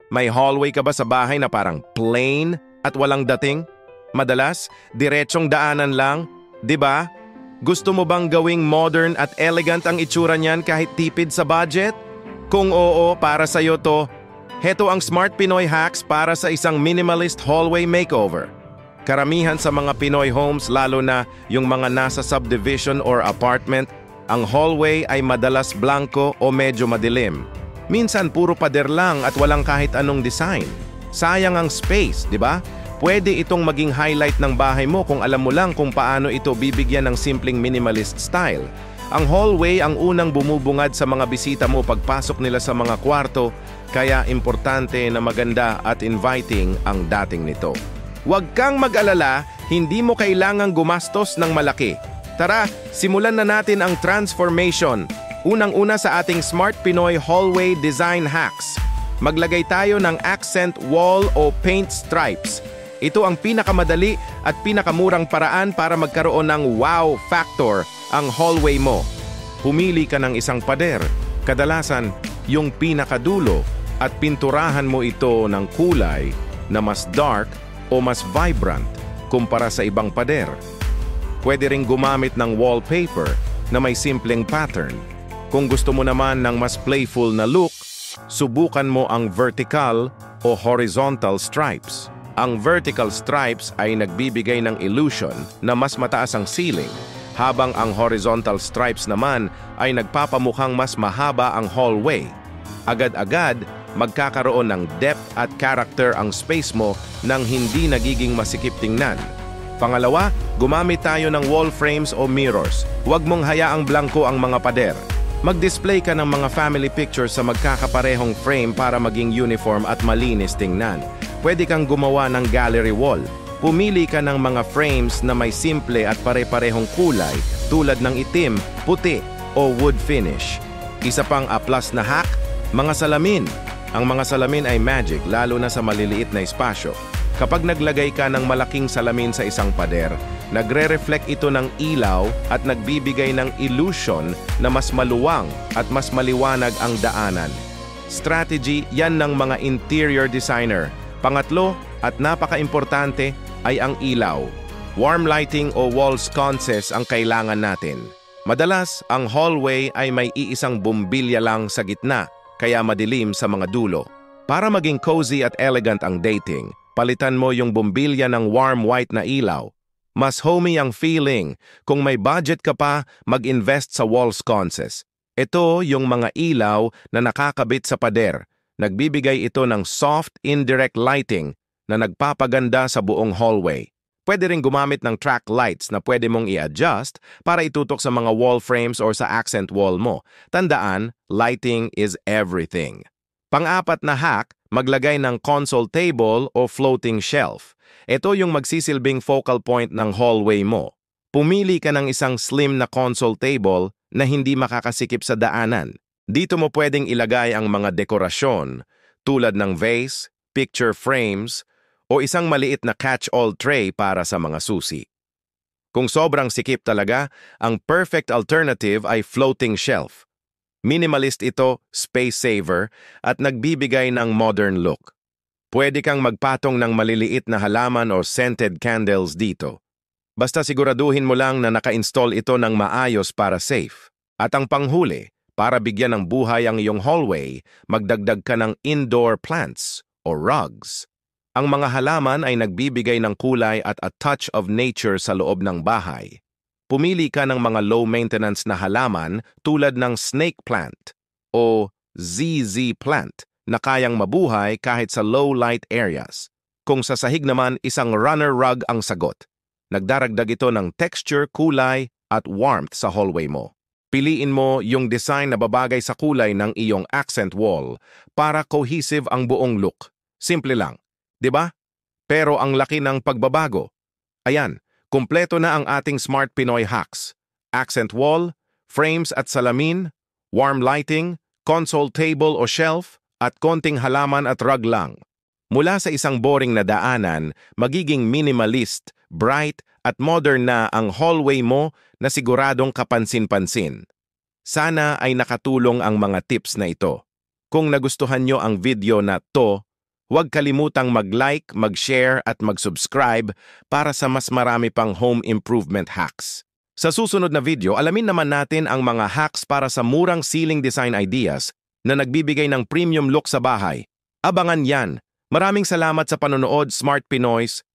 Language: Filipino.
May hallway ka ba sa bahay na parang plain at walang dating? Madalas, diretsong daanan lang, 'di ba? Gusto mo bang gawing modern at elegant ang itsura niyan kahit tipid sa budget? Kung oo, para sa'yo to. Heto ang Smart Pinoy Hacks para sa isang minimalist hallway makeover. Karamihan sa mga Pinoy homes, lalo na yung mga nasa subdivision or apartment, ang hallway ay madalas blanco o medyo madilim. Minsan puro pader lang at walang kahit anong design. Sayang ang space, di ba? Pwede itong maging highlight ng bahay mo kung alam mo lang kung paano ito bibigyan ng simpleng minimalist style. Ang hallway ang unang bumubungad sa mga bisita mo pagpasok nila sa mga kwarto, kaya importante na maganda at inviting ang dating nito. Huwag kang mag-alala, hindi mo kailangang gumastos ng malaki. Tara, simulan na natin ang transformation. Unang-una sa ating Smart Pinoy Hallway Design Hacks. Maglagay tayo ng accent wall o paint stripes. Ito ang pinakamadali at pinakamurang paraan para magkaroon ng wow factor ang hallway mo. Pumili ka ng isang pader, kadalasan yung pinakadulo, at pinturahan mo ito ng kulay na mas dark o mas vibrant kumpara sa ibang pader. Pwede ring gumamit ng wallpaper na may simpleng pattern. Kung gusto mo naman ng mas playful na look, subukan mo ang vertical o horizontal stripes. Ang vertical stripes ay nagbibigay ng illusion na mas mataas ang ceiling, habang ang horizontal stripes naman ay nagpapamukhang mas mahaba ang hallway. Agad-agad, magkakaroon ng depth at character ang space mo nang hindi nagiging masikip tingnan. Pangalawa, gumamit tayo ng wall frames o mirrors. Huwag mong hayaang blanco ang mga pader. Mag-display ka ng mga family pictures sa magkakaparehong frame para maging uniform at malinis tingnan. Pwede kang gumawa ng gallery wall. Pumili ka ng mga frames na may simple at pare-parehong kulay tulad ng itim, puti o wood finish. Isa pang A+ na hack, mga salamin. Ang mga salamin ay magic lalo na sa maliliit na espasyo. Kapag naglagay ka ng malaking salamin sa isang pader, nagre-reflect ito ng ilaw at nagbibigay ng illusion na mas maluwang at mas maliwanag ang daanan. Strategy yan ng mga interior designer. Pangatlo at napaka-importante ay ang ilaw. Warm lighting o wall sconces ang kailangan natin. Madalas, ang hallway ay may iisang bumbilya lang sa gitna, kaya madilim sa mga dulo. Para maging cozy at elegant ang dating, palitan mo yung bumbilya ng warm white na ilaw. Mas homey ang feeling. Kung may budget ka pa, mag-invest sa wall sconces. Ito yung mga ilaw na nakakabit sa pader. Nagbibigay ito ng soft, indirect lighting na nagpapaganda sa buong hallway. Pwede rin gumamit ng track lights na pwede mong i-adjust para itutok sa mga wall frames or sa accent wall mo. Tandaan, lighting is everything. Pang-apat na hack, maglagay ng console table o floating shelf. Ito yung magsisilbing focal point ng hallway mo. Pumili ka ng isang slim na console table na hindi makakasikip sa daanan. Dito mo pwedeng ilagay ang mga dekorasyon tulad ng vase, picture frames, o isang maliit na catch-all tray para sa mga susi. Kung sobrang sikip talaga, ang perfect alternative ay floating shelf. Minimalist ito, space saver, at nagbibigay ng modern look. Pwede kang magpatong ng maliliit na halaman o scented candles dito. Basta siguraduhin mo lang na naka-install ito ng maayos para safe. At ang panghuli, para bigyan ng buhay ang iyong hallway, magdagdag ka ng indoor plants o rugs. Ang mga halaman ay nagbibigay ng kulay at a touch of nature sa loob ng bahay. Pumili ka ng mga low-maintenance na halaman tulad ng snake plant o ZZ plant na kayang mabuhay kahit sa low-light areas. Kung sa sahig naman, isang runner rug ang sagot. Nagdaragdag ito ng texture, kulay at warmth sa hallway mo. Piliin mo yung design na babagay sa kulay ng iyong accent wall para cohesive ang buong look. Simple lang, di ba? Pero ang laki ng pagbabago. Ayan, kumpleto na ang ating Smart Pinoy Hacks. Accent wall, frames at salamin, warm lighting, console table o shelf, at konting halaman at rug lang. Mula sa isang boring na daanan, magiging minimalist, bright at modern na ang hallway mo na siguradong kapansin-pansin. Sana ay nakatulong ang mga tips na ito. Kung nagustuhan nyo ang video na to, Huwag kalimutang mag-like, mag-share at mag-subscribe para sa mas marami pang home improvement hacks. Sa susunod na video, alamin naman natin ang mga hacks para sa murang ceiling design ideas na nagbibigay ng premium look sa bahay. Abangan yan! Maraming salamat sa panonood, Smart Pinoys!